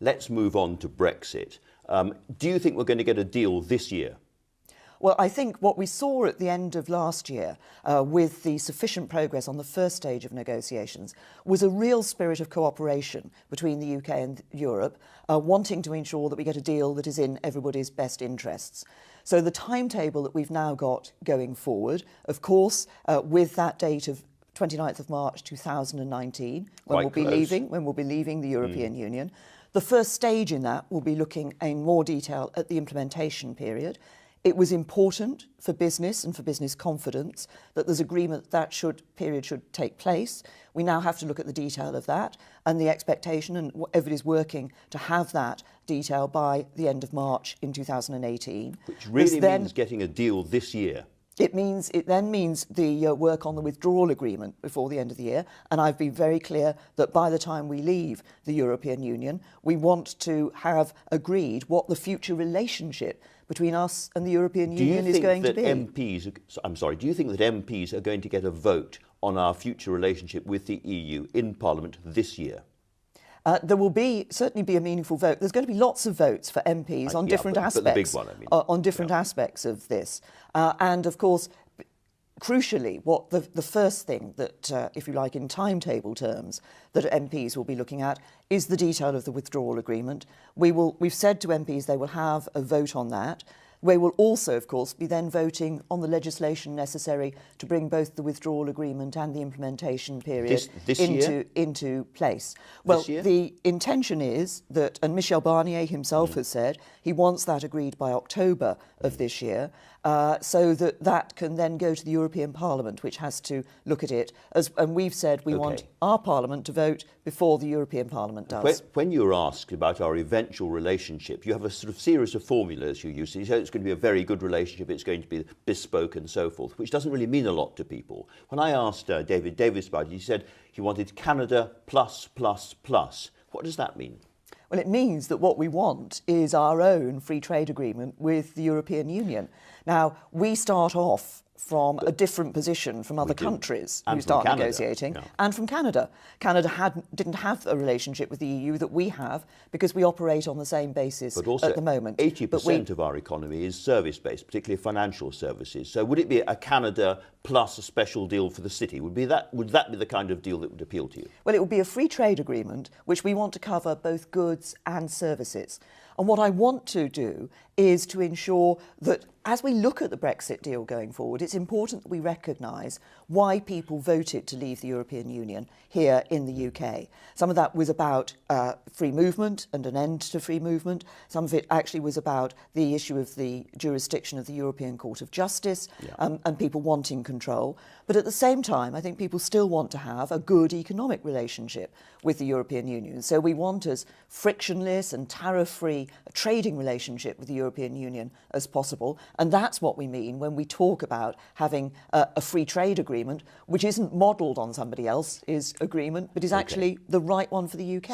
let's move on to Brexit. Do you think we're going to get a deal this year? Well, I think what we saw at the end of last year, with the sufficient progress on the first stage of negotiations, was a real spirit of cooperation between the UK and Europe, wanting to ensure that we get a deal that is in everybody's best interests. So the timetable that we've now got going forward, of course, with that date of 29th of March 2019, when we'll be leaving the European Union, the first stage in that will be looking in more detail at the implementation period. It was important for business and for business confidence that there's agreement that period should take place. We now have to look at the detail of that and the expectation, and everybody's working to have that detail by the end of March in 2018. Which really means getting a deal this year. It then means the work on the withdrawal agreement before the end of the year, and I've been very clear that by the time we leave the European Union, we want to have agreed what the future relationship between us and the European Union is going to be. Do you think that MPs are going to get a vote on our future relationship with the EU in Parliament this year? There will certainly be a meaningful vote. There's going to be lots of votes for MPs on different aspects, but the big one, I mean. On different aspects of this. And of course, crucially, what the first thing that, if you like, in timetable terms, that MPs will be looking at is the detail of the withdrawal agreement. We've said to MPs they will have a vote on that. We will also, of course, be then voting on the legislation necessary to bring both the withdrawal agreement and the implementation period into place. Well, the intention is that, and Michel Barnier himself has said, he wants that agreed by October of this year, so that can then go to the European Parliament, which has to look at it. And we've said we want our Parliament to vote before the European Parliament does. When you were asked about our eventual relationship, you have a sort of series of formulas you use. You say it's going to be a very good relationship, it's going to be bespoke and so forth, which doesn't really mean a lot to people. When I asked David Davis about it, he said he wanted Canada plus, plus, plus. What does that mean? Well, it means that what we want is our own free trade agreement with the European Union. Now, we start off from a different position from other countries who start negotiating, and from Canada. Canada didn't have a relationship with the EU that we have because we operate on the same basis at the moment. 80% of our economy is service-based, particularly financial services. So would it be a Canada plus a special deal for the city? Would that be the kind of deal that would appeal to you? Well, it would be a free trade agreement which we want to cover both goods and services. And what I want to do is to ensure that as we look at the Brexit deal going forward, it's important that we recognise why people voted to leave the European Union here in the UK. Some of that was about free movement and an end to free movement. Some of it actually was about the issue of the jurisdiction of the European Court of Justice and people wanting control. But at the same time, I think people still want to have a good economic relationship with the European Union. So we want as frictionless and tariff-free a trading relationship with the European Union as possible. And that's what we mean when we talk about having a free trade agreement, which isn't modelled on somebody else's agreement, but is actually the right one for the UK.